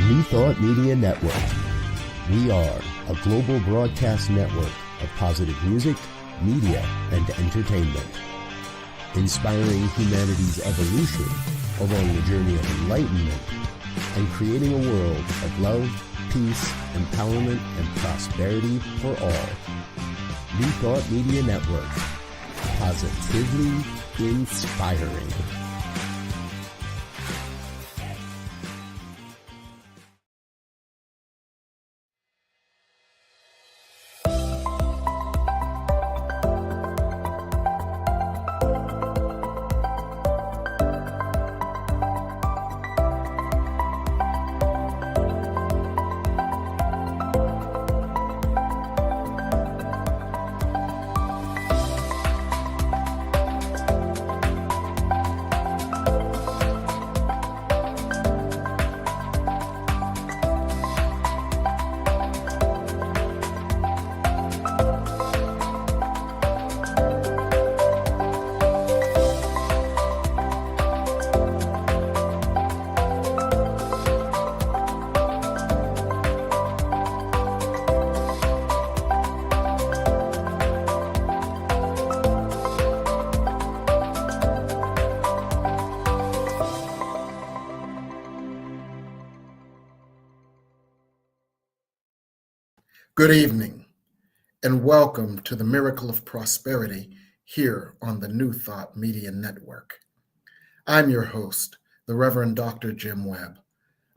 New Thought Media Network. We are a global broadcast network of positive music, media, and entertainment, inspiring humanity's evolution along the journey of enlightenment and creating a world of love, peace, empowerment, and prosperity for all. New Thought Media Network. Positively inspiring. Good evening, and welcome to the Miracle of Prosperity here on the New Thought Media Network. I'm your host, the Reverend Dr. Jim Webb.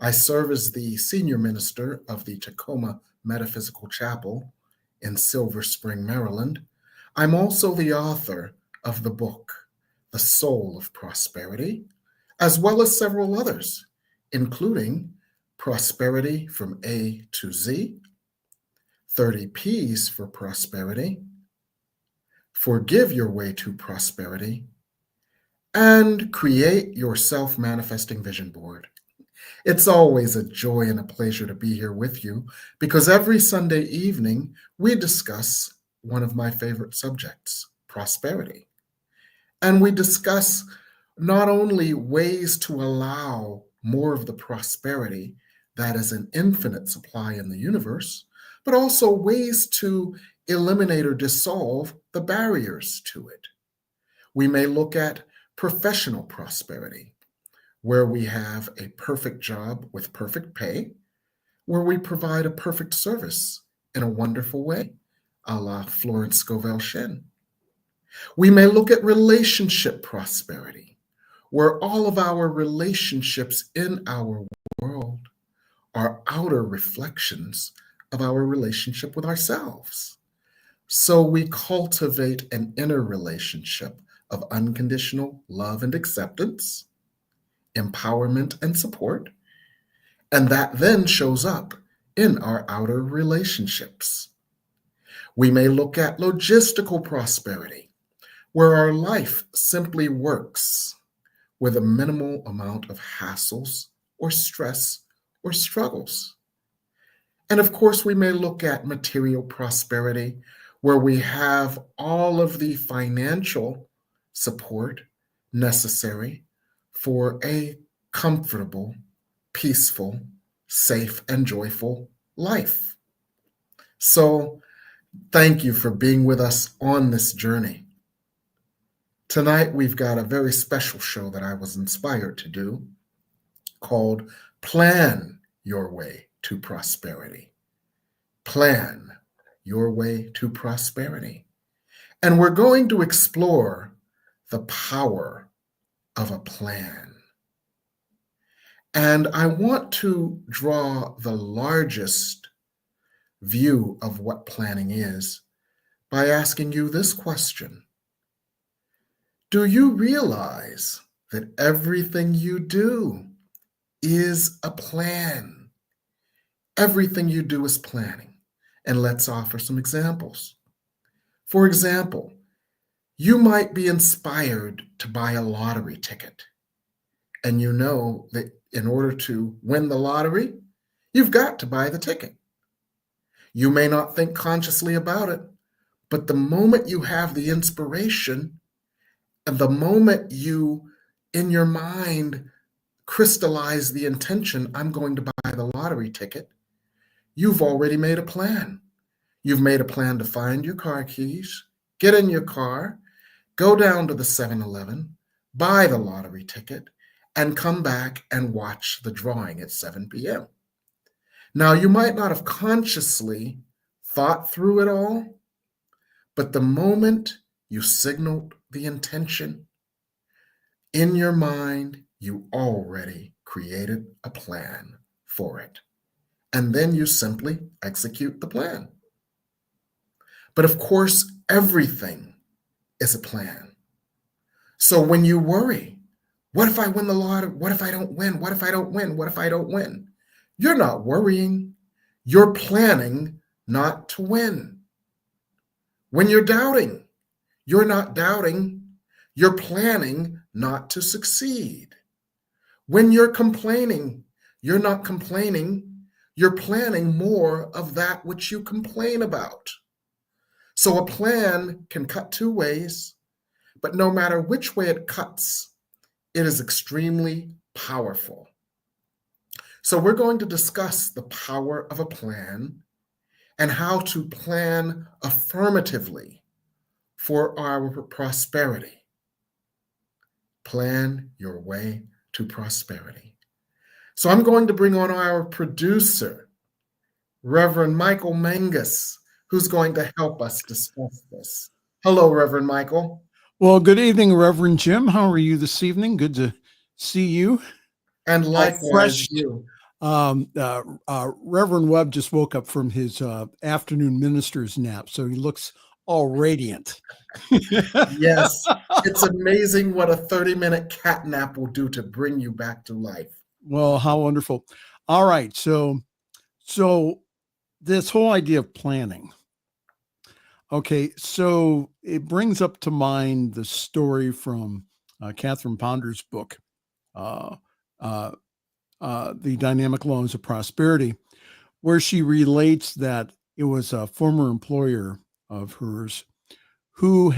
I serve as the Senior Minister of the Tacoma Metaphysical Chapel in Silver Spring, Maryland. I'm also the author of the book, The Soul of Prosperity, as well as several others, including Prosperity from A to Z, 30 P's for Prosperity, Forgive Your Way to Prosperity, and Create Your Self-Manifesting Vision Board. It's always a joy and a pleasure to be here with you because every Sunday evening we discuss one of my favorite subjects, prosperity. And we discuss not only ways to allow more of the prosperity that is an infinite supply in the universe, but also ways to eliminate or dissolve the barriers to it. We may look at professional prosperity, where we have a perfect job with perfect pay, where we provide a perfect service in a wonderful way, a la Florence Scovel Shen. We may look at relationship prosperity, where all of our relationships in our world are outer reflections of our relationship with ourselves. So we cultivate an inner relationship of unconditional love and acceptance, empowerment and support, and that then shows up in our outer relationships. We may look at logistical prosperity, where our life simply works with a minimal amount of hassles or stress or struggles. And of course, we may look at material prosperity, where we have all of the financial support necessary for a comfortable, peaceful, safe, and joyful life. So, thank you for being with us on this journey. Tonight, we've got a very special show that I was inspired to do called Plan Your Way to Prosperity. Plan your way to prosperity. And we're going to explore the power of a plan. And I want to draw the largest view of what planning is by asking you this question. Do you realize that everything you do is a plan? Everything you do is planning. And let's offer some examples. For example, you might be inspired to buy a lottery ticket. And you know that in order to win the lottery, you've got to buy the ticket. You may not think consciously about it, but the moment you have the inspiration, and the moment you, in your mind, crystallize the intention, I'm going to buy the lottery ticket, you've already made a plan. You've made a plan to find your car keys, get in your car, go down to the 7-Eleven, buy the lottery ticket, and come back and watch the drawing at 7 p.m. Now, you might not have consciously thought through it all, but the moment you signaled the intention, in your mind, you already created a plan for it. And then you simply execute the plan. But of course, everything is a plan. So when you worry, what if I win the lottery? What if I don't win? What if I don't win? What if I don't win? You're not worrying. You're planning not to win. When you're doubting, you're not doubting. You're planning not to succeed. When you're complaining, you're not complaining. You're planning more of that which you complain about. So a plan can cut two ways, but no matter which way it cuts, it is extremely powerful. So we're going to discuss the power of a plan and how to plan affirmatively for our prosperity. Plan your way to prosperity. So I'm going to bring on our producer, Reverend Michael Mangus, who's going to help us discuss this. Hello, Reverend Michael. Well, good evening, Reverend Jim. How are you this evening? Good to see you. And likewise, you. Reverend Webb just woke up from his afternoon minister's nap, so he looks all radiant. Yes, it's amazing what a 30-minute cat nap will do to bring you back to life. Well, how wonderful. All right, so this whole idea of planning. Okay, so it brings up to mind the story from Catherine Ponder's book, The Dynamic Laws of Prosperity, where she relates that it was a former employer of hers who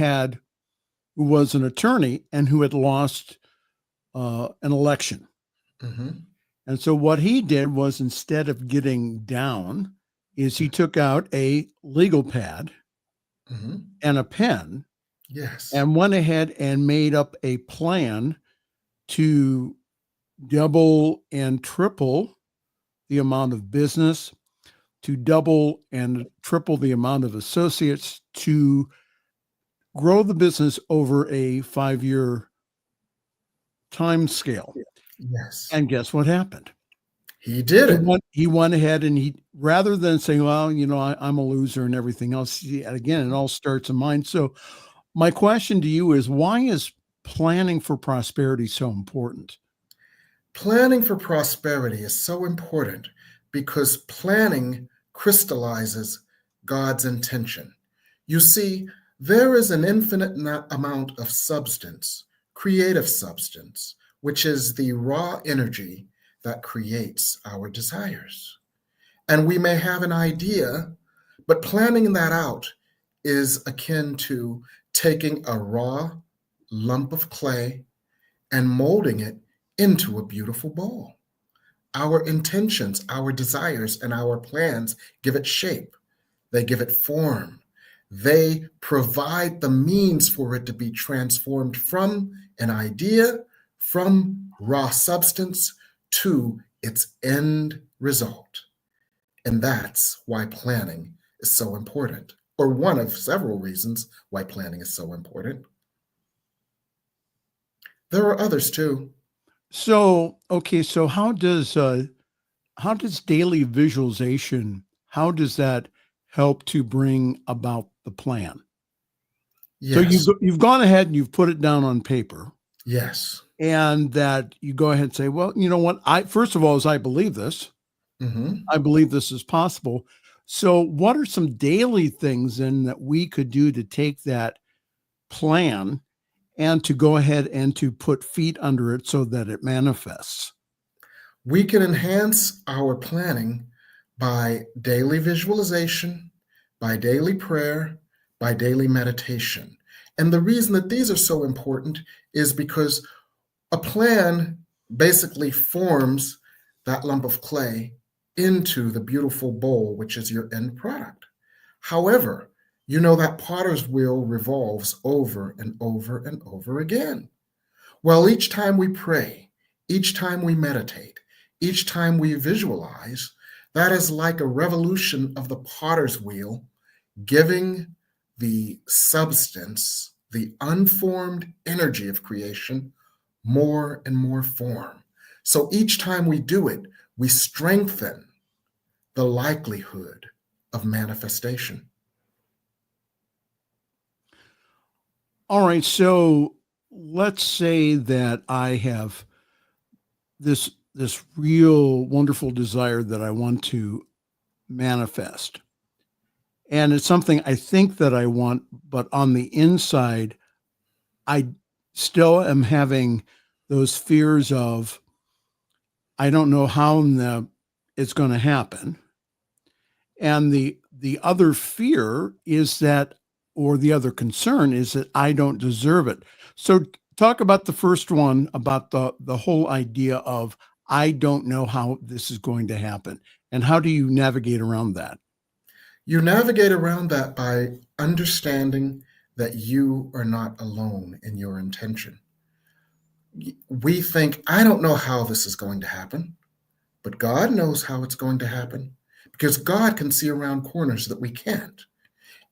was an attorney and who had lost an election. Mm-hmm. And so what he did was, instead of getting down, is he took out a legal pad and a pen, yes, and went ahead and made up a plan to double and triple the amount of business, to double and triple the amount of associates, to grow the business over a 5-year time scale. Yes. And guess what happened? He did it. He went ahead and he, rather than saying, well, I'm a loser and everything else, again, it all starts in mind. So my question to you is, why is planning for prosperity so important? Planning for prosperity is so important because planning crystallizes God's intention. You see, there is an infinite amount of substance, creative substance, which is the raw energy that creates our desires. And we may have an idea, but planning that out is akin to taking a raw lump of clay and molding it into a beautiful bowl. Our intentions, our desires, and our plans give it shape. They give it form. They provide the means for it to be transformed from an idea, from raw substance, to its end result. And that's why planning is so important, or one of several reasons why planning is so important. There are others too. So, okay, so how does daily visualization, how does that help to bring about the plan? Yes. So you've gone ahead and you've put it down on paper. Yes. And that you go ahead and say, well, you know what? First of all, is I believe this. I believe this is possible. So what are some daily things then that we could do to take that plan and to go ahead and to put feet under it so that it manifests? We can enhance our planning by daily visualization, by daily prayer, by daily meditation. And the reason that these are so important is because a plan basically forms that lump of clay into the beautiful bowl, which is your end product. However, you know that potter's wheel revolves over and over and over again. Well, each time we pray, each time we meditate, each time we visualize, that is like a revolution of the potter's wheel, giving the substance, the unformed energy of creation, more and more form. So each time we do it, we strengthen the likelihood of manifestation. All right. So let's say that I have this real wonderful desire that I want to manifest. And it's something I think that I want, but on the inside, I still am having those fears of, I don't know how it's going to happen. And the other fear is that, or the other concern is that I don't deserve it. So talk about the first one, about the whole idea of, I don't know how this is going to happen. And how do you navigate around that? You navigate around that by understanding that you are not alone in your intention. We think, I don't know how this is going to happen, but God knows how it's going to happen, because God can see around corners that we can't.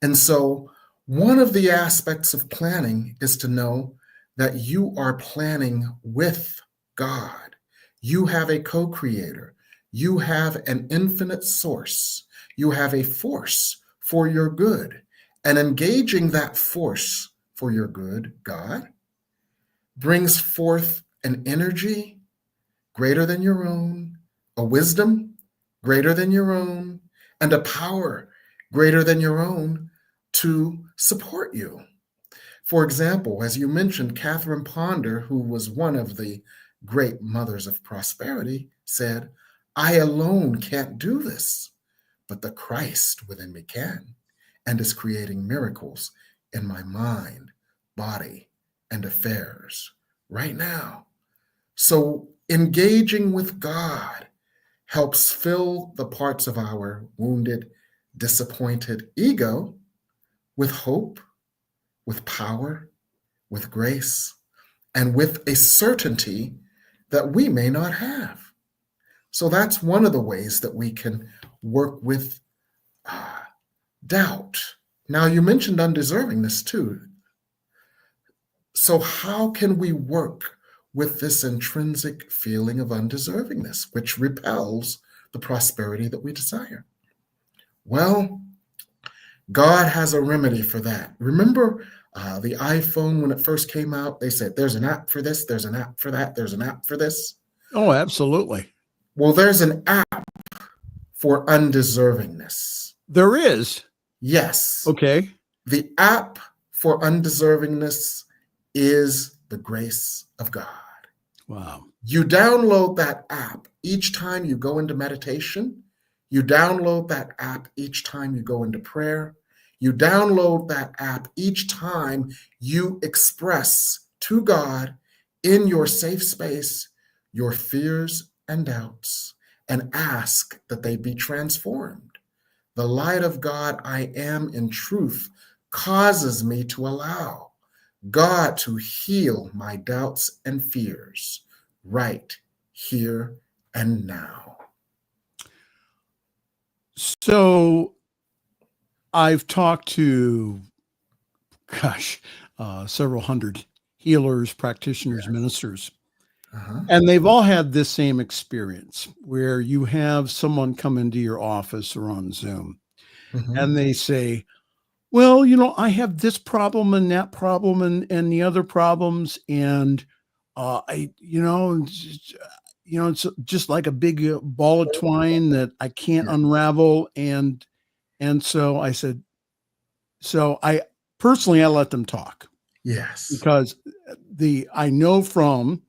And so one of the aspects of planning is to know that you are planning with God. You have a co-creator. You have an infinite source. You have a force for your good. And engaging that force for your good, God, brings forth an energy greater than your own, a wisdom greater than your own, and a power greater than your own to support you. For example, as you mentioned, Catherine Ponder, who was one of the great mothers of prosperity, said, I alone can't do this, but the Christ within me can, and is creating miracles in my mind, body, and affairs right now. So engaging with God helps fill the parts of our wounded, disappointed ego with hope, with power, with grace, and with a certainty that we may not have. So that's one of the ways that we can work with doubt. Now, you mentioned undeservingness too. So how can we work with this intrinsic feeling of undeservingness, which repels the prosperity that we desire? Well, God has a remedy for that. Remember the iPhone, when it first came out, they said, there's an app for this, there's an app for that, there's an app for this. Oh, absolutely. Well, there's an app for undeservingness. There is. Yes. Okay. The app for undeservingness is the grace of God. Wow. You download that app each time you go into meditation. You download that app each time you go into prayer. You download that app each time you express to God in your safe space your fears and doubts, and ask that they be transformed. The light of God I am in truth causes me to allow God to heal my doubts and fears right here and now. So I've talked to, several hundred healers, practitioners, ministers, and they've all had this same experience where you have someone come into your office or on Zoom and they say, well, I have this problem and that problem and the other problems. And, it's just like a big ball of twine that I can't unravel. And so I said, I let them talk. Yes. Because I know from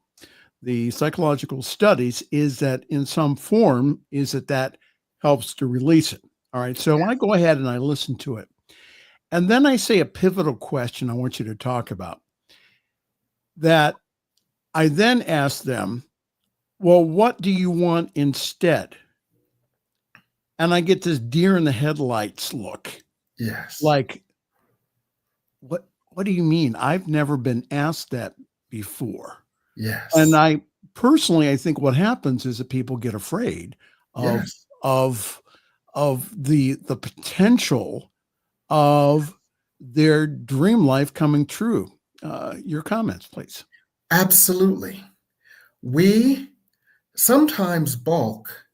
the psychological studies is that in some form is that helps to release it. All right. So I go ahead and I listen to it. And then I say a pivotal question I want you to talk about that. I then ask them, well, what do you want instead? And I get this deer in the headlights look. Yes. Like, what do you mean? I've never been asked that before. And Yes. I personally, I think what happens is that people get afraid of Yes. of the potential of their dream life coming true. Your comments, please. Absolutely. We sometimes balk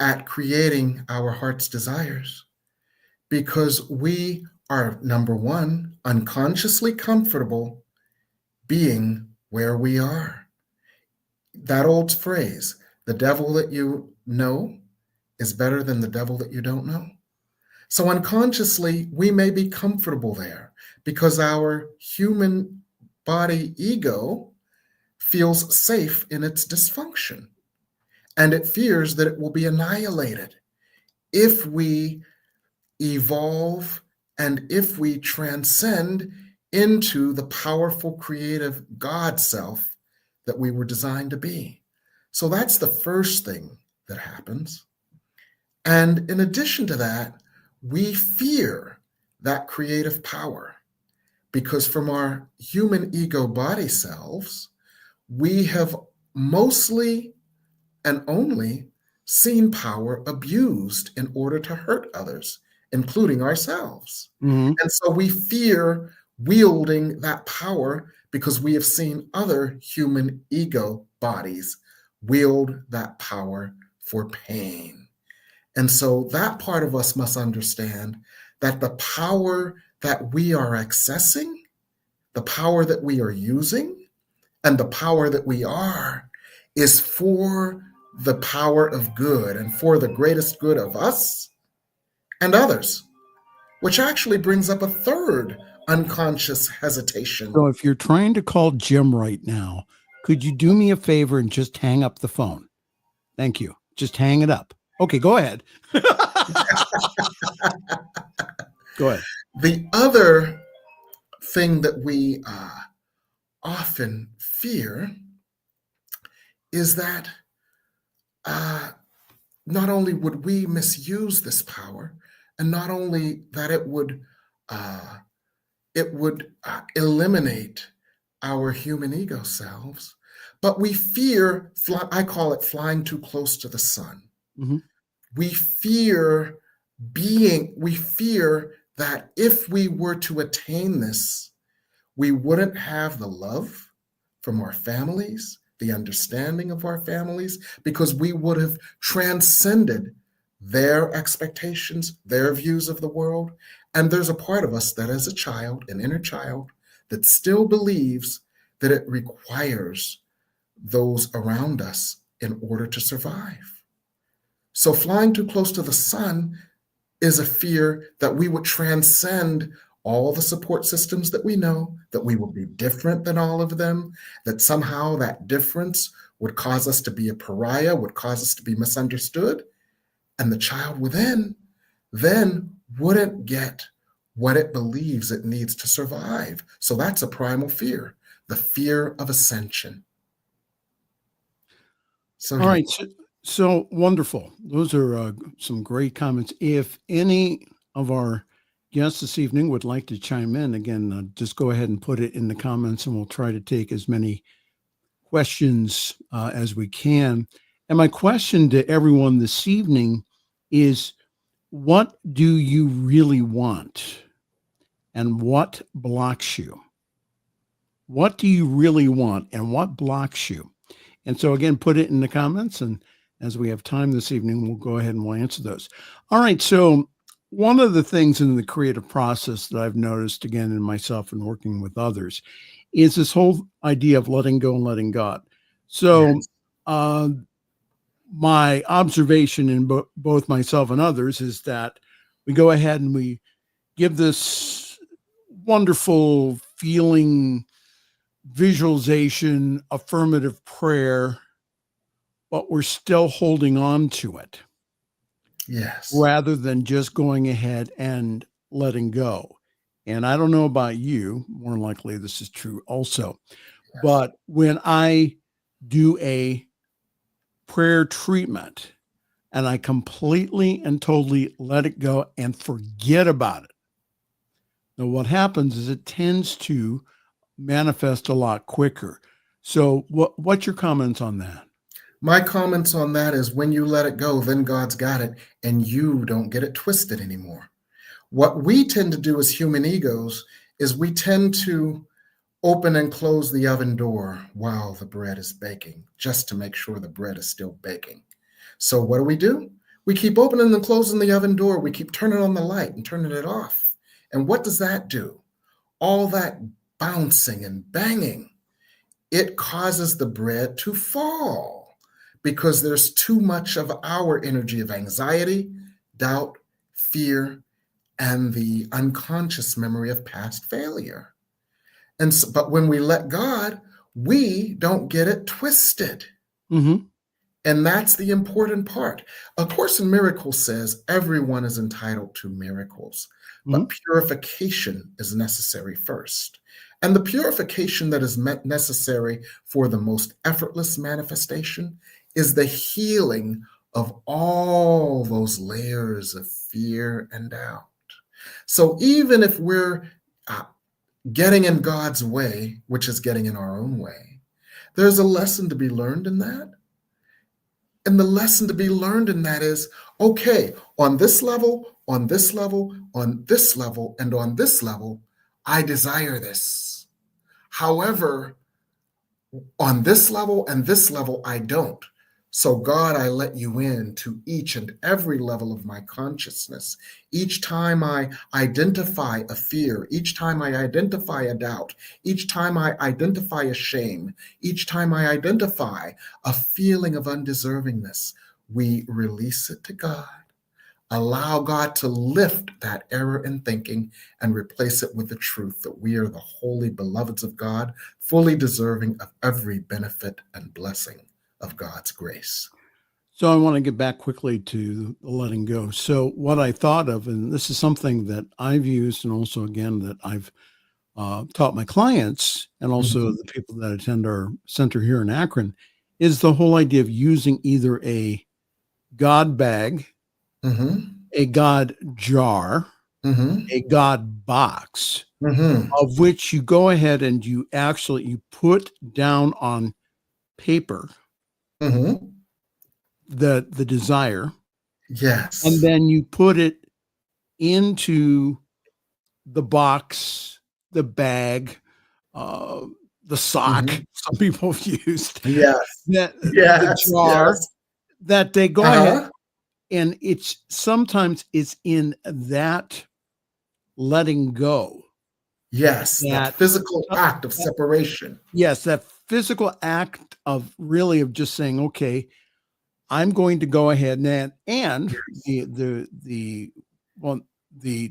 at creating our heart's desires because we are, number one, unconsciously comfortable being where we are. That old phrase, the devil that you know is better than the devil that you don't know. So unconsciously, we may be comfortable there because our human body ego feels safe in its dysfunction and it fears that it will be annihilated if we evolve and if we transcend into the powerful creative God self that we were designed to be. So that's the first thing that happens. And in addition to that, we fear that creative power because from our human ego body selves, we have mostly and only seen power abused in order to hurt others, including ourselves. Mhm. And so we fear wielding that power because we have seen other human ego bodies wield that power for pain. And so that part of us must understand that the power that we are accessing, the power that we are using, and the power that we are is for the power of good and for the greatest good of us and others, which actually brings up a third unconscious hesitation. So if you're trying to call Jim right now, could you do me a favor and just hang up the phone? Thank you. Just hang it up. Okay, go ahead. Go ahead. The other thing that we often fear is that not only would we misuse this power, and not only that it would eliminate our human ego selves, but we fear, I call it flying too close to the sun. Mhm. We fear that if we were to attain this, we wouldn't have the love from our families, the understanding of our families, because we would have transcended their expectations, their views of the world. And there's a part of us that, as a child, an inner child, that still believes that it requires those around us in order to survive. So, flying too close to the sun is a fear that we would transcend all the support systems that we know, that we will be different than all of them, that somehow that difference would cause us to be a pariah, would cause us to be misunderstood. And the child within then wouldn't get what it believes it needs to survive. So that's a primal fear, the fear of ascension. So, All right. So wonderful. Those are some great comments. If any of our guests this evening would like to chime in, again, just go ahead and put it in the comments and we'll try to take as many questions as we can. And my question to everyone this evening is, what do you really want? And what blocks you? What do you really want and what blocks you? And so again, put it in the comments. And as we have time this evening, we'll go ahead and we'll answer those. All right. So one of the things in the creative process that I've noticed, again, in myself and working with others, is this whole idea of letting go and letting God. So yes. My observation in both myself and others is that we go ahead and we give this wonderful feeling, visualization, affirmative prayer, but we're still holding on to it Yes. rather than just going ahead and letting go. And I don't know about you, more likely this is true also, Yes. but when I do a prayer treatment and I completely and totally let it go and forget about it, now what happens is it tends to manifest a lot quicker. So what's your comments on that? My comments on that is when you let it go, then God's got it, and you don't get it twisted anymore. What we tend to do as human egos is we tend to open and close the oven door while the bread is baking, just to make sure the bread is still baking. So what do? We keep opening and closing the oven door. We keep turning on the light and turning it off. And what does that do? All that bouncing and banging, it causes the bread to fall because there's too much of our energy of anxiety, doubt, fear, and the unconscious memory of past failure. And so, but when we let God, we don't get it twisted. Mm-hmm. And that's the important part. A Course in Miracles says everyone is entitled to miracles, but purification is necessary first. And the purification that is necessary for the most effortless manifestation is the healing of all those layers of fear and doubt. So even if we're getting in God's way, which is getting in our own way, there's a lesson to be learned in that. And the lesson to be learned in that is, okay, on this level, on this level, on this level, and on this level, I desire this. However, on this level and this level, I don't. So God, I let you in to each and every level of my consciousness. Each time I identify a fear, each time I identify a doubt, each time I identify a shame, each time I identify a feeling of undeservingness, we release it to God. Allow God to lift that error in thinking and replace it with the truth that we are the holy beloveds of God, fully deserving of every benefit and blessing of God's grace. So I want to get back quickly to the letting go. So what I thought of, and this is something that I've used and also, again, that I've taught my clients and also the people that attend our center here in Akron, is the whole idea of using either a God bag, a God jar, a God box, of which you go ahead and you put down on paper the desire. Yes. And then you put it into the box, the bag, the sock, some people have used. Yes. The jar, that they go ahead. And sometimes it's in that letting go. Yes, that physical act of separation. Yes, that physical act of just saying, okay, I'm going to go ahead and the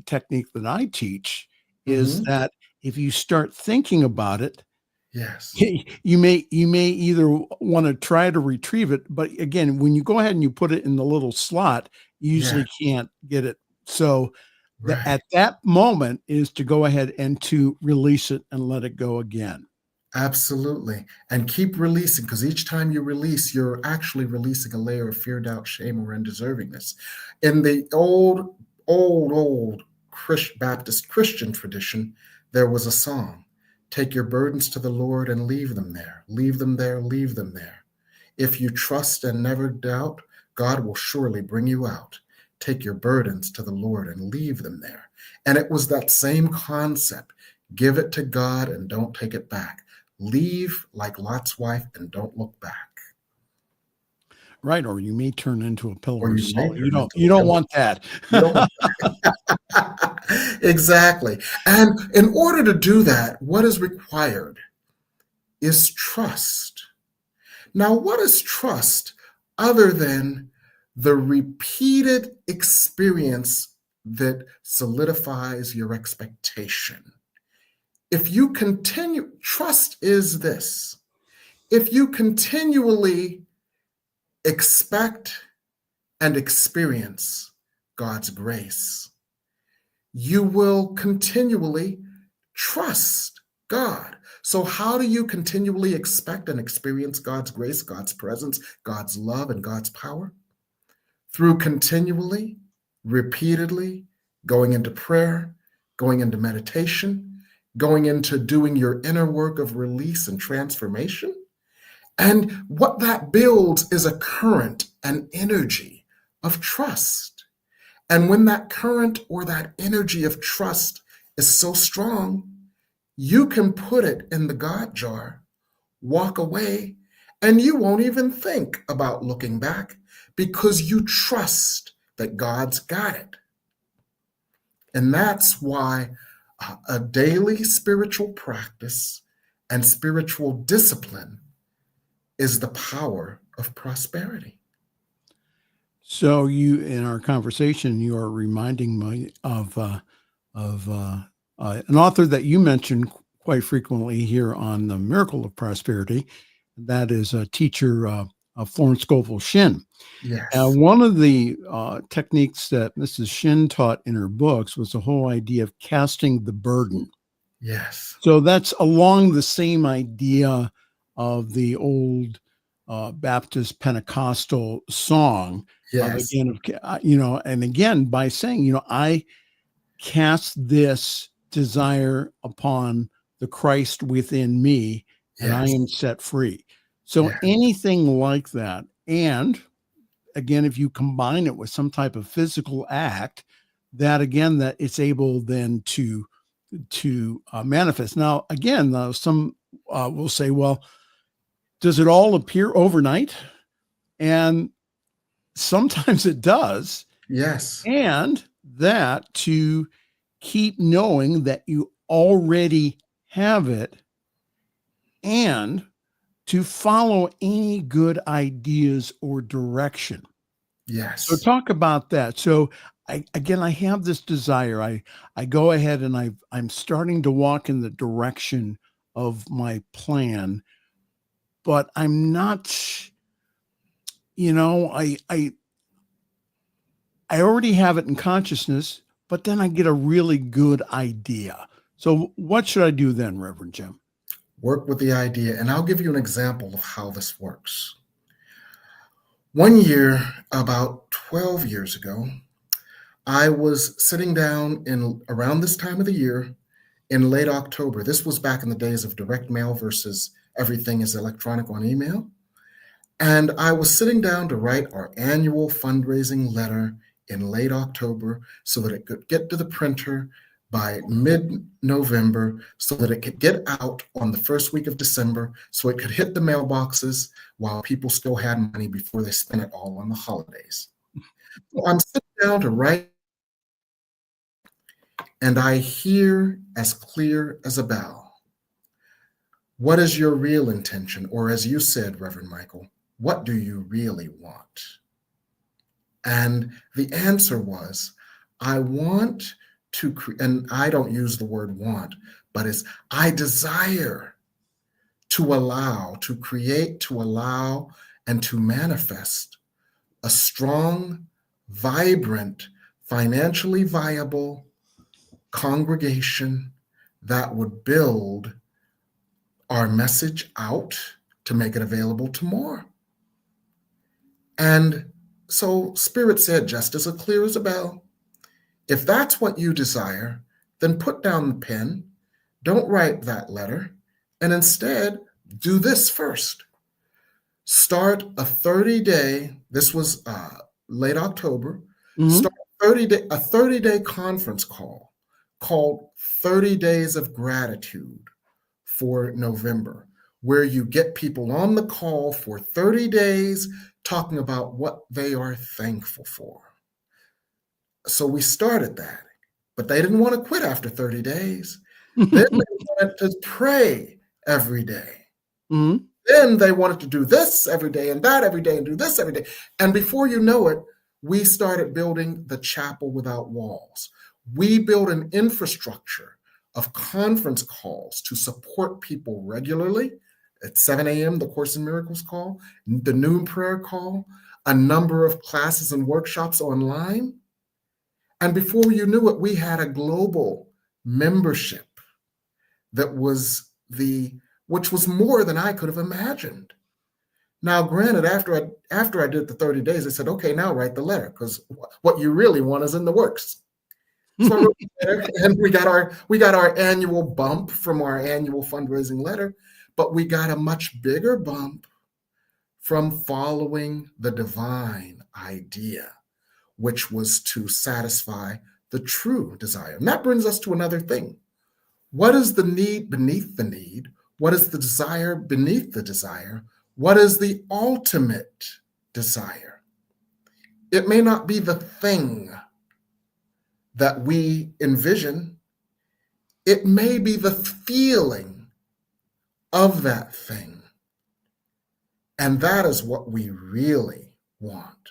technique that I teach is that if you start thinking about it, yes, you may either want to try to retrieve it, but again, when you go ahead and you put it in the little slot, you usually can't get it. So at that moment is to go ahead and to release it and let it go again. Absolutely. And keep releasing, because each time you release, you're actually releasing a layer of fear, doubt, shame, or undeservingness. In the old Baptist Christian tradition, there was a song: take your burdens to the Lord and leave them there. Leave them there, leave them there. If you trust and never doubt, God will surely bring you out. Take your burdens to the Lord and leave them there. And it was that same concept. Give it to God and don't take it back. Leave like Lot's wife and don't look back. Right, or you may turn into a pillar of salt. You don't want that. You don't want that. Exactly. And in order to do that, what is required is trust. Now, what is trust other than the repeated experience that solidifies your expectation? If you continue, trust is this: if you continually expect and experience God's grace, you will continually trust God. So how do you continually expect and experience God's grace, God's presence, God's love, and God's power? Through continually, repeatedly going into prayer, going into meditation, going into doing your inner work of release and transformation. And what that builds is a current, an energy of trust. And when that current or that energy of trust is so strong, you can put it in the God jar, walk away, and you won't even think about looking back because you trust that God's got it. And that's why a daily spiritual practice and spiritual discipline is the power of prosperity. So you, in our conversation, you are reminding me of an author that you mentioned quite frequently here on the Miracle of Prosperity. That is a teacher, Florence Scovel Shinn. Yes. One of the techniques that Mrs. Shinn taught in her books was the whole idea of casting the burden. Yes. So that's along the same idea of the old Baptist Pentecostal song. Yes. And again, by saying, I cast this desire upon the Christ within me, and I am set free. So anything like that. And again, if you combine it with some type of physical act, that again, that it's able then to manifest. Now, again, some will say, well, does it all appear overnight? And sometimes it does. Yes. And that to keep knowing that you already have it, and to follow any good ideas or direction. Yes. So talk about that. So I have this desire. I go ahead and I'm starting to walk in the direction of my plan, but I'm not, I already have it in consciousness, but then I get a really good idea. So what should I do then, Reverend Jim? Work with the idea. And I'll give you an example of how this works. One year, about 12 years ago, I was sitting down around this time of the year in late October. This was back in the days of direct mail versus everything is electronic on email. And I was sitting down to write our annual fundraising letter in late October so that it could get to the printer by mid-November, so that it could get out on the first week of December, so it could hit the mailboxes while people still had money before they spent it all on the holidays. So I'm sitting down to write, and I hear as clear as a bell, what is your real intention? Or as you said, Reverend Michael, what do you really want? And the answer was, I want to, and I don't use the word want, but I desire to allow, to create, to allow, and to manifest a strong, vibrant, financially viable congregation that would build our message out to make it available to more. And so Spirit said, just as clear as a bell, if that's what you desire, then put down the pen, don't write that letter, and instead do this first. Start a 30-day, this was late October, start a 30-day conference call called 30 Days of Gratitude for November, where you get people on the call for 30 days talking about what they are thankful for. So we started that, but they didn't want to quit after 30 days. Then they wanted to pray every day. Mm-hmm. Then they wanted to do this every day and that every day and do this every day. And before you know it, we started building the Chapel Without Walls. We built an infrastructure of conference calls to support people regularly. At 7 a.m., the Course in Miracles call, the noon prayer call, a number of classes and workshops online. And before you knew it, we had a global membership which was more than I could have imagined. Now, granted, after I did the 30 days, I said, okay, now write the letter, because what you really want is in the works. So I wrote the letter, and we got our annual bump from our annual fundraising letter, but we got a much bigger bump from following the divine idea, which was to satisfy the true desire. And that brings us to another thing. What is the need beneath the need? What is the desire beneath the desire? What is the ultimate desire? It may not be the thing that we envision. It may be the feeling of that thing. And that is what we really want.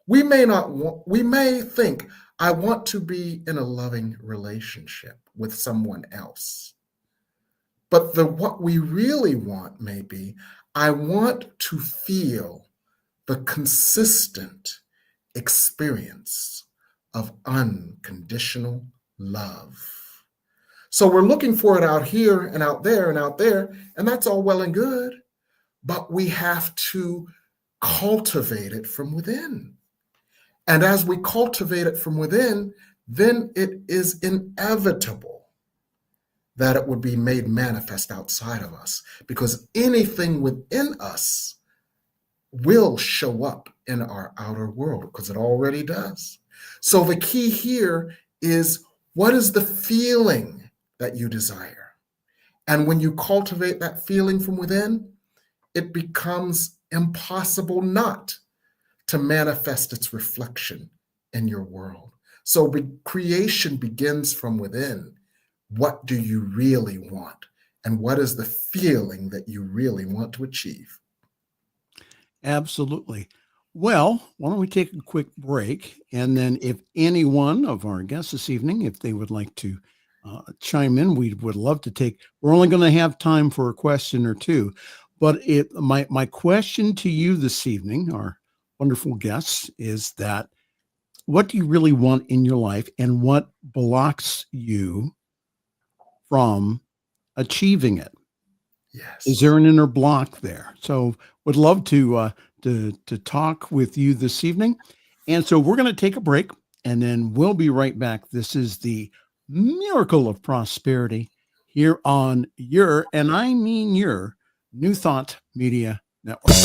We may think, I want to be in a loving relationship with someone else. But what we really want may be, I want to feel the consistent experience of unconditional love. So we're looking for it out here and out there and out there, and that's all well and good, but we have to cultivate it from within. And as we cultivate it from within, then it is inevitable that it would be made manifest outside of us, because anything within us will show up in our outer world, because it already does. So the key here is, what is the feeling that you desire? And when you cultivate that feeling from within, it becomes impossible not to manifest its reflection in your world. So creation begins from within. What do you really want? And what is the feeling that you really want to achieve? Absolutely. Well, why don't we take a quick break? And then if any one of our guests this evening, if they would like to chime in, we would love to take, we're only going to have time for a question or two. But my question to you this evening, our wonderful guests, is that what do you really want in your life, and what blocks you from achieving it? Yes. Is there an inner block there? So would love to talk with you this evening. And so we're going to take a break, and then we'll be right back. This is the Miracle of Prosperity here on your, and I mean your, New Thought Media Network.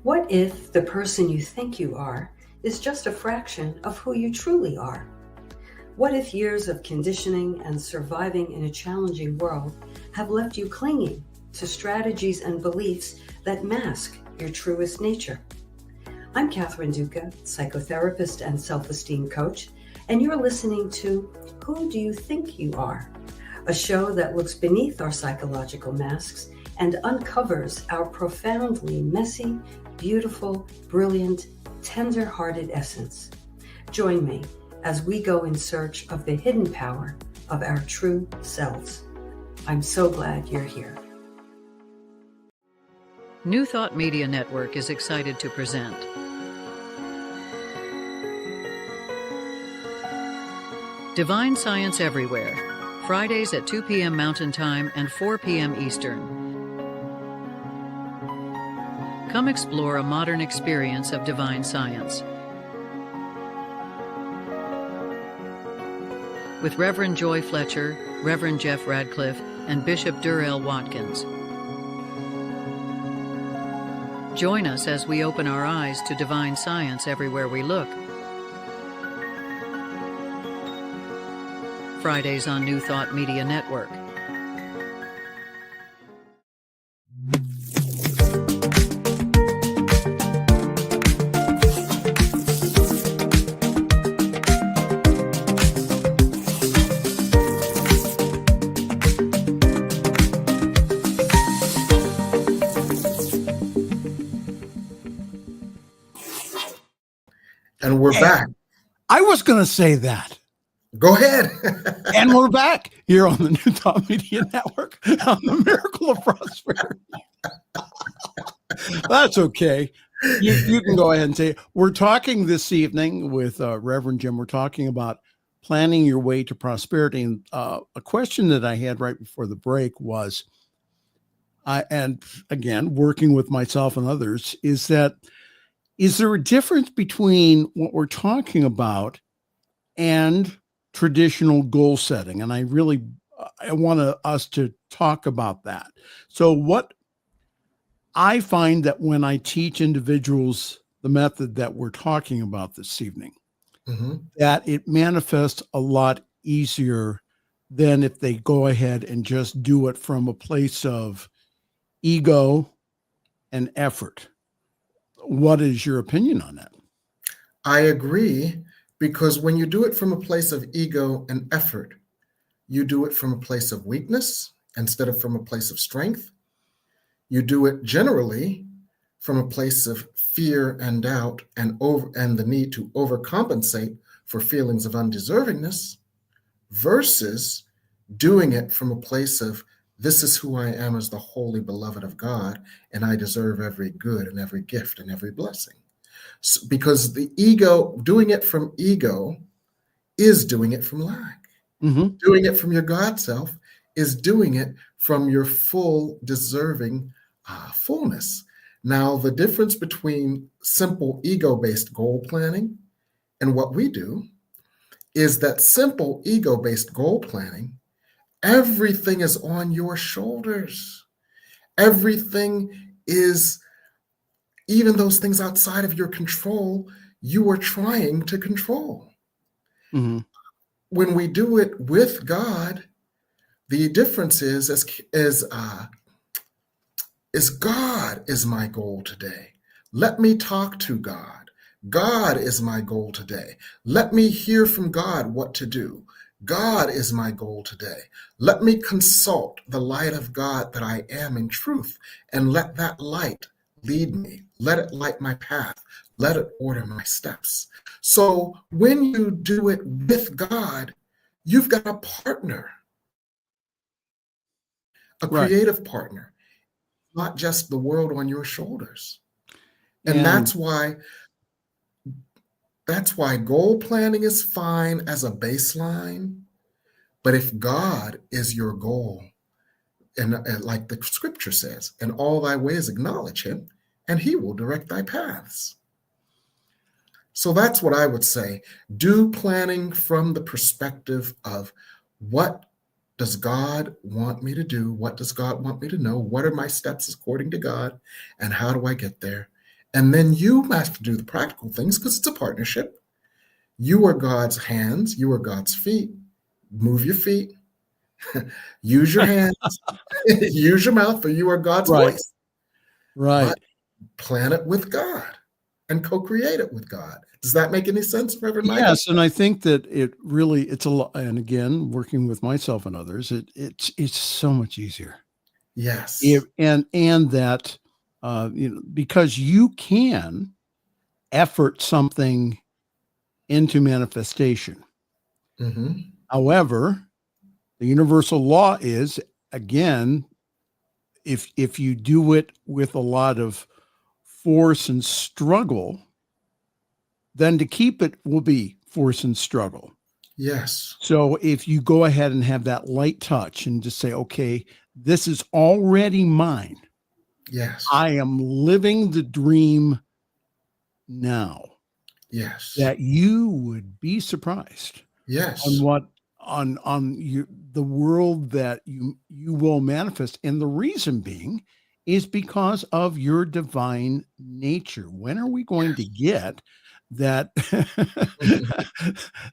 What if the person you think you are is just a fraction of who you truly are? What if years of conditioning and surviving in a challenging world have left you clinging to strategies and beliefs that mask your truest nature? I'm Catherine Duca, psychotherapist and self-esteem coach, and you're listening to Who Do You Think You Are? A show that looks beneath our psychological masks and uncovers our profoundly messy, beautiful, brilliant, tender-hearted essence. Join me as we go in search of the hidden power of our true selves. I'm so glad you're here. New Thought Media Network is excited to present Divine Science Everywhere, Fridays at 2 p.m. Mountain Time and 4 p.m. Eastern. Come explore a modern experience of divine science with Reverend Joy Fletcher, Reverend Jeff Radcliffe, and Bishop Durrell Watkins. Join us as we open our eyes to divine science everywhere we look. Fridays on New Thought Media Network. And we're back. I was going to say that. Go ahead. And we're back here on the New Thought Media Network on the Miracle of Prosperity. That's okay. You can go ahead and say it. We're talking this evening with Reverend Jim. We're talking about planning your way to prosperity. And a question that I had right before the break was, and again, working with myself and others, is there a difference between what we're talking about and traditional goal setting? And I want us to talk about that. So what I find that when I teach individuals the method that we're talking about this evening, that it manifests a lot easier than if they go ahead and just do it from a place of ego and effort. What is your opinion on that? I agree, because when you do it from a place of ego and effort, you do it from a place of weakness instead of from a place of strength. You do it generally from a place of fear and doubt and the need to overcompensate for feelings of undeservingness, versus doing it from a place of, this is who I am as the holy beloved of God, and I deserve every good and every gift and every blessing. So, because the ego, doing it from ego is doing it from lack. Doing it from your God self is doing it from your full deserving fullness. Now, the difference between simple ego-based goal planning and what we do is that simple ego-based goal planning, everything is on your shoulders. Everything is, even those things outside of your control, you are trying to control. When we do it with God, the difference is God is my goal today. Let me talk to God. God is my goal today. Let me hear from God what to do. God is my goal today. Let me consult the light of God that I am in truth, and let that light lead me. Let it light my path. Let it order my steps. So when you do it with God, you've got a partner, a creative partner, not just the world on your shoulders. And that's why goal planning is fine as a baseline. But if God is your goal, and like the scripture says, in all thy ways acknowledge him, and he will direct thy paths. So that's what I would say. Do planning from the perspective of, what does God want me to do? What does God want me to know? What are my steps according to God? And how do I get there? And then you have to do the practical things, because it's a partnership. You are God's hands. You are God's feet. Move your feet. Use your hands. Use your mouth, for you are God's voice. But plan it with God and co-create it with God. Does that make any sense, Reverend Michael? Yes, and I think that it's a lot. And again, working with myself and others, it's so much easier. Yes, and that because you can effort something into manifestation. However, the universal law is, again, if you do it with a lot of force and struggle, then to keep it will be force and struggle. Yes. So if you go ahead and have that light touch and just say, okay, this is already mine. Yes. I am living the dream now. Yes. That you would be surprised. Yes. On the world that you will manifest. And the reason being is because of your divine nature. When are we going to get that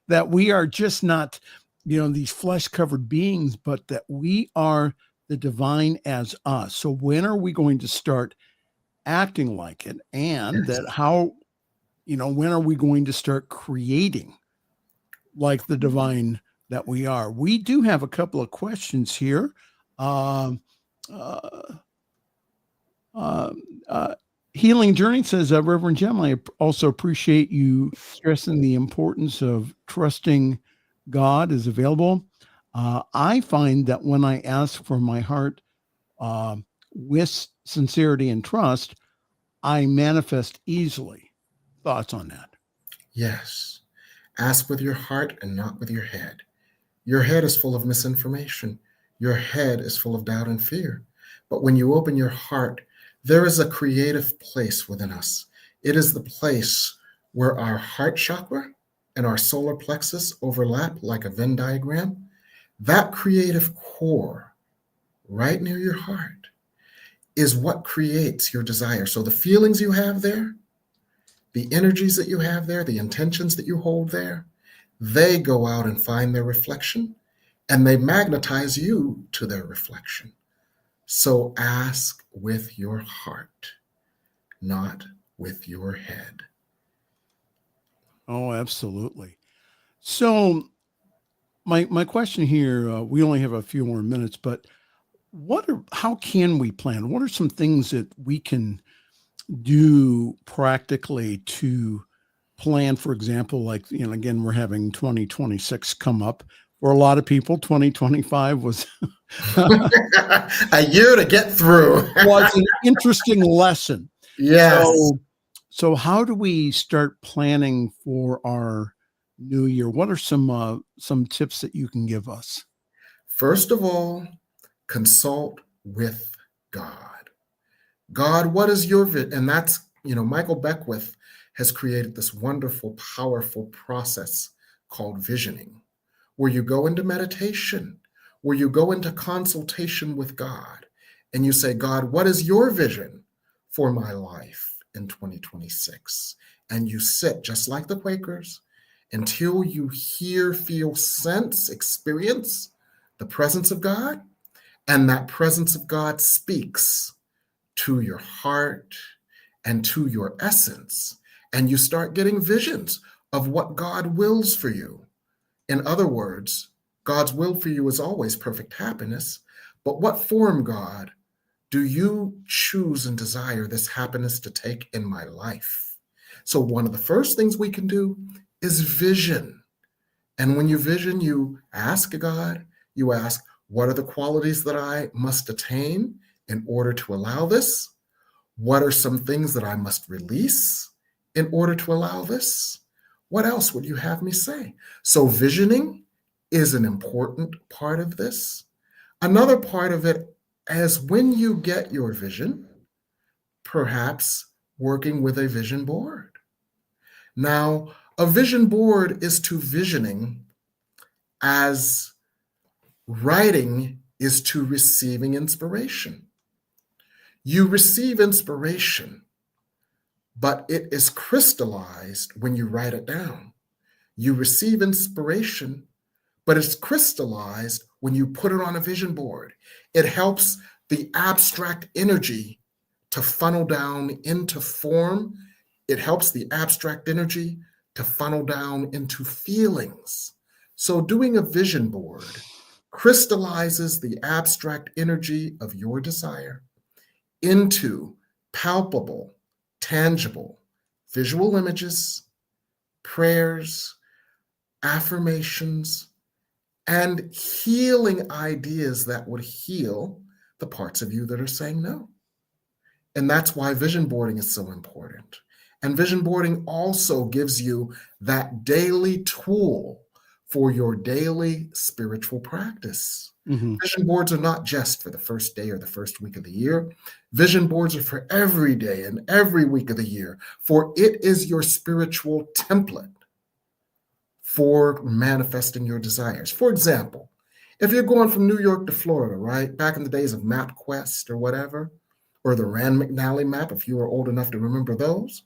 that we are just not, these flesh covered beings, but that we are the divine as us? So when are we going to start acting like it? And Yes. that how, when are we going to start creating like the divine that we are? We do have a couple of questions here. Um, uh, Healing Journey says, Reverend Jim, I also appreciate you stressing the importance of trusting God is available. I find that when I ask for my heart with sincerity and trust, I manifest easily. Thoughts on that? Yes. Ask with your heart and not with your head. Your head is full of misinformation. Your head is full of doubt and fear. But when you open your heart, there is a creative place within us. It is the place where our heart chakra and our solar plexus overlap like a Venn diagram. That creative core right near your heart is what creates your desire. So the feelings you have there, the energies that you have there, the intentions that you hold there, they go out and find their reflection, and they magnetize you to their reflection. So ask with your heart, not with your head. Oh, absolutely. So my question here, we only have a few more minutes, but how can we plan? What are some things that we can do practically to plan? For example, like, again, we're having 2026 come up. For a lot of people, 2025 was A year to get through. was an interesting lesson. Yes. So how do we start planning for our new year? What are some tips that you can give us? First of all, consult with God. God, what is your vision? And that's, Michael Beckwith has created this wonderful, powerful process called visioning, where you go into meditation, where you go into consultation with God, and you say, God, what is your vision for my life in 2026? And you sit just like the Quakers until you hear, feel, sense, experience the presence of God, and that presence of God speaks to your heart and to your essence, and you start getting visions of what God wills for you. In other words, God's will for you is always perfect happiness, but what form, God, do you choose and desire this happiness to take in my life? So one of the first things we can do is vision. And when you vision, you ask God, you ask, what are the qualities that I must attain in order to allow this? What are some things that I must release in order to allow this? What else would you have me say? So visioning is an important part of this. Another part of it is when you get your vision, perhaps working with a vision board. Now, a vision board is to visioning as writing is to receiving inspiration. You receive inspiration, but it is crystallized when you write it down. You receive inspiration, but it's crystallized when you put it on a vision board. It helps the abstract energy to funnel down into form. It helps the abstract energy to funnel down into feelings. So doing a vision board crystallizes the abstract energy of your desire into palpable, tangible, visual images, prayers, affirmations, and healing ideas that would heal the parts of you that are saying no. And that's why vision boarding is so important. And vision boarding also gives you that daily tool for your daily spiritual practice. Mm-hmm. Vision boards are not just for the first day or the first week of the year. Vision boards are for every day and every week of the year, for it is your spiritual template for manifesting your desires. For example, If you're going from New York to Florida, right, back in the days of MapQuest or whatever, or the Rand McNally map, if you were old enough to remember those,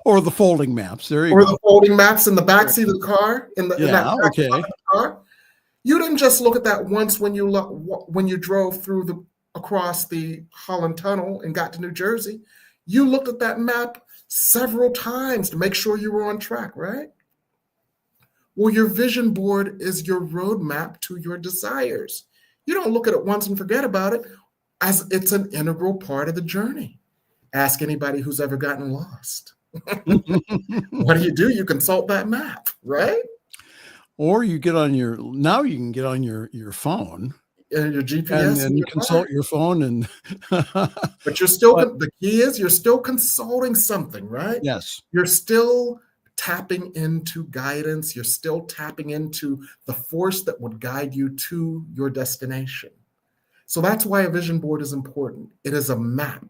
or the folding maps. There you or go. the folding maps in the backseat of the car, in that back Okay. of the car, you didn't just look at that once when you drove through across the Holland Tunnel and got to New Jersey. You looked at that map several times to make sure you were on track, right? Well, your vision board is your roadmap to your desires. You don't look at it once and forget about it, as it's an integral part of the journey. Ask anybody who's ever gotten lost. What do? You consult that map, right? Or you get on you can get on your phone and your GPS, and then you consult your phone, and but you're still the key is you're still consulting something, right? Yes, you're still tapping into guidance. You're still tapping into the force that would guide you to your destination. So that's why a vision board is important. It is a map.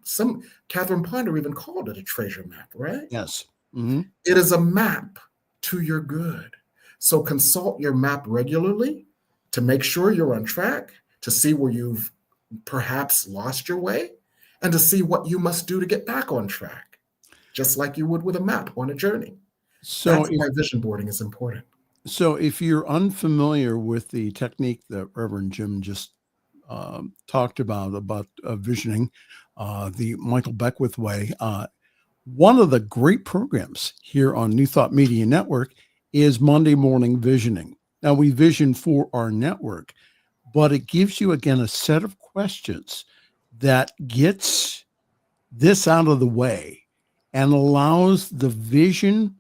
Catherine Ponder even called it a treasure map, right? Yes. Mm-hmm. It is a map to your good. So consult your map regularly to make sure you're on track, to see where you've perhaps lost your way, and to see what you must do to get back on track, just like you would with a map on a journey. So that's why vision boarding is important. So if you're unfamiliar with the technique that Reverend Jim just talked about visioning, the Michael Beckwith way, one of the great programs here on New Thought Media Network is Monday Morning Visioning. Now, we vision for our network, but it gives you, again, a set of questions that gets this out of the way and allows the vision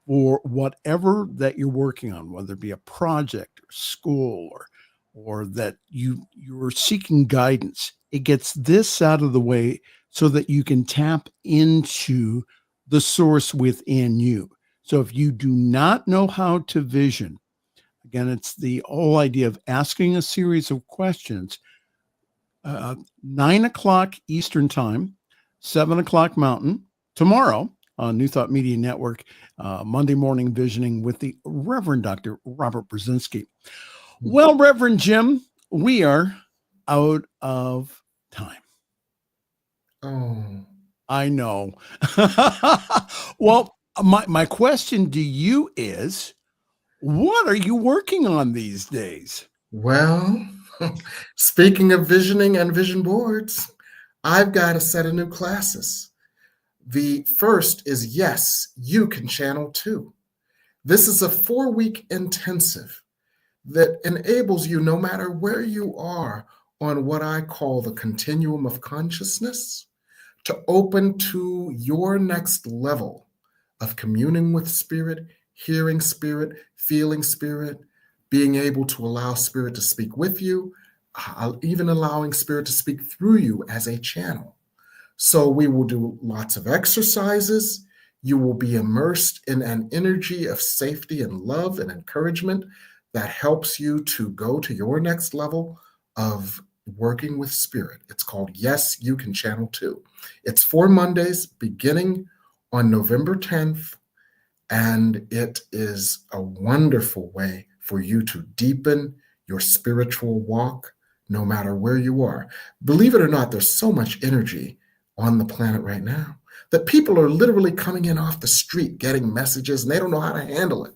for whatever that you're working on, whether it be a project or school or that you're seeking guidance. It gets this out of the way so that you can tap into the source within you. So if you do not know how to vision, again, it's the whole idea of asking a series of questions. 9 o'clock Eastern Time, 7 o'clock Mountain, tomorrow on New Thought Media Network, Monday Morning Visioning with the Reverend Dr. Robert Brzezinski. Well, Reverend Jim, we are out of time. Oh, I know. Well, my question to you is, what are you working on these days? Well, speaking of visioning and vision boards, I've got a set of new classes. The first is Yes, You Can Channel Too. This is a 4-week intensive that enables you, no matter where you are on what I call the continuum of consciousness, to open to your next level of communing with spirit, hearing spirit, feeling spirit, being able to allow spirit to speak with you, even allowing spirit to speak through you as a channel. So we will do lots of exercises. You will be immersed in an energy of safety and love and encouragement that helps you to go to your next level of working with spirit. It's called Yes, You Can Channel Too. It's 4 Mondays beginning on November 10th, and it is a wonderful way for you to deepen your spiritual walk no matter where you are. Believe it or not, there's so much energy on the planet right now that people are literally coming in off the street getting messages and they don't know how to handle it.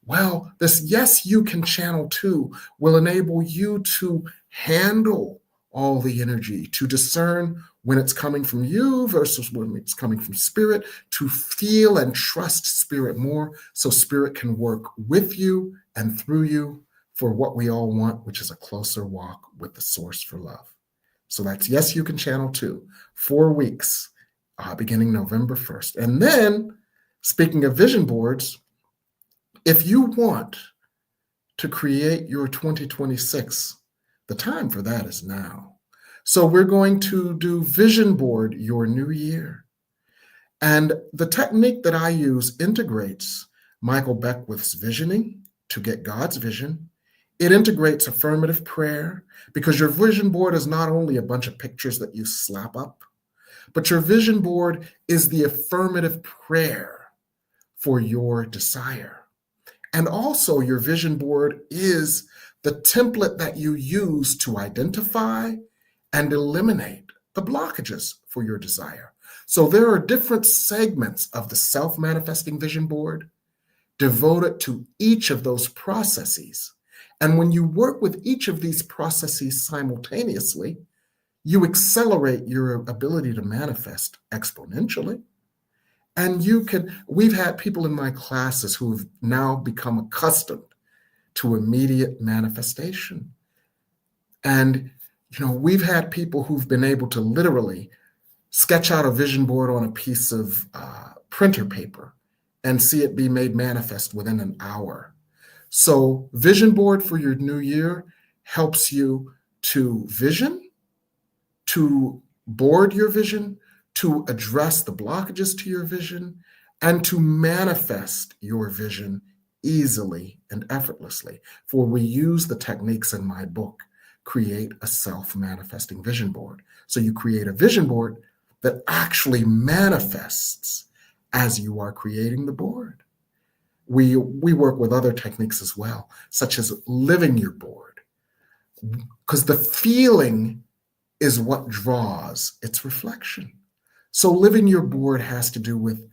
Well, this Yes, You Can Channel Too will enable you to handle all the energy, to discern when it's coming from you versus when it's coming from spirit, to feel and trust spirit more so spirit can work with you and through you for what we all want, which is a closer walk with the source for love. So that's Yes, You Can Channel Too, 4 weeks, beginning November 1st. And then, speaking of vision boards, if you want to create your 2026, the time for that is now. So we're going to do Vision Board Your New Year. And the technique that I use integrates Michael Beckwith's visioning to get God's vision. It integrates affirmative prayer, because your vision board is not only a bunch of pictures that you slap up, but your vision board is the affirmative prayer for your desire. And also your vision board is the template that you use to identify and eliminate the blockages for your desire. So there are different segments of the self-manifesting vision board devoted to each of those processes. And when you work with each of these processes simultaneously, you accelerate your ability to manifest exponentially. And we've had people in my classes who have now become accustomed to immediate manifestation. And, we've had people who've been able to literally sketch out a vision board on a piece of printer paper and see it be made manifest within an hour. So vision board for your new year helps you to vision, to board your vision, to address the blockages to your vision, and to manifest your vision easily and effortlessly. For we use the techniques in my book, Create a Self-Manifesting Vision Board. So you create a vision board that actually manifests as you are creating the board. We work with other techniques as well, such as living your board, because the feeling is what draws its reflection. So living your board has to do with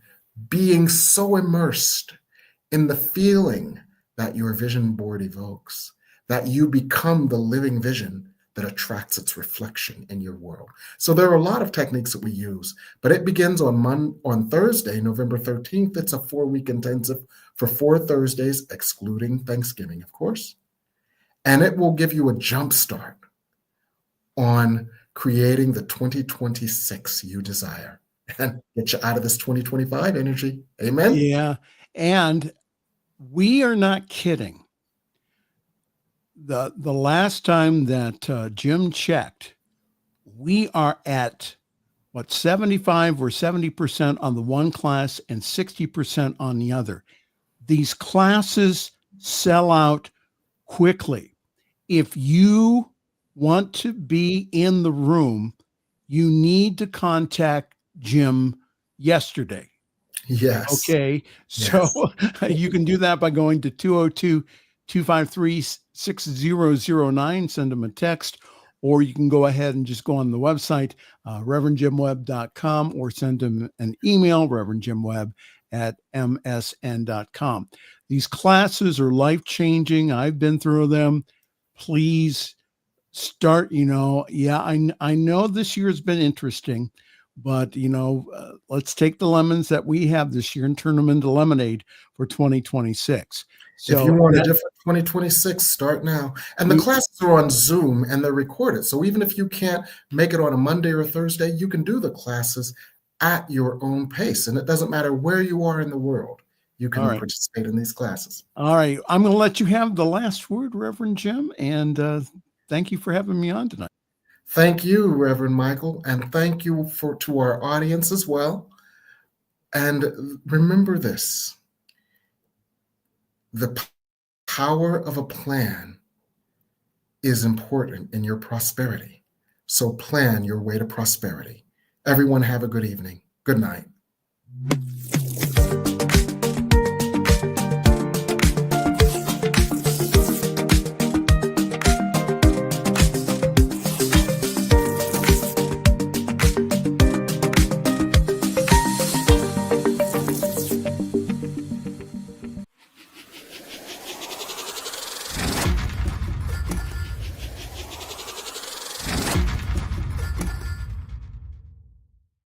being so immersed in the feeling that your vision board evokes, that you become the living vision that attracts its reflection in your world. So there are a lot of techniques that we use, but it begins on Thursday, November 13th. It's a 4-week intensive for 4 Thursdays, excluding Thanksgiving, of course. And it will give you a jump start on creating the 2026 you desire and get you out of this 2025 energy. Amen? Yeah. And we are not kidding. The last time that Jim checked, we are at 75 or 70% on the one class and 60% on the other. These classes sell out quickly. If you want to be in the room, you need to contact Jim yesterday. Yes. Okay. So you can do that by going to 202-253-6009, send them a text, or you can go ahead and just go on the website, revjimwebb.com, or send them an email, revjimwebb@msn.com. These classes are life-changing. I've been through them. Please start, I know this year has been interesting, but, let's take the lemons that we have this year and turn them into lemonade for 2026. So if you want a different 2026, start now. And the classes are on Zoom and they're recorded. So even if you can't make it on a Monday or a Thursday, you can do the classes at your own pace. And it doesn't matter where you are in the world. You can participate in these classes. All right. I'm going to let you have the last word, Reverend Jim. And thank you for having me on tonight. Thank you, Reverend Michael. And thank you to our audience as well. And remember this. The power of a plan is important in your prosperity. So plan your way to prosperity. Everyone have a good evening. Good night.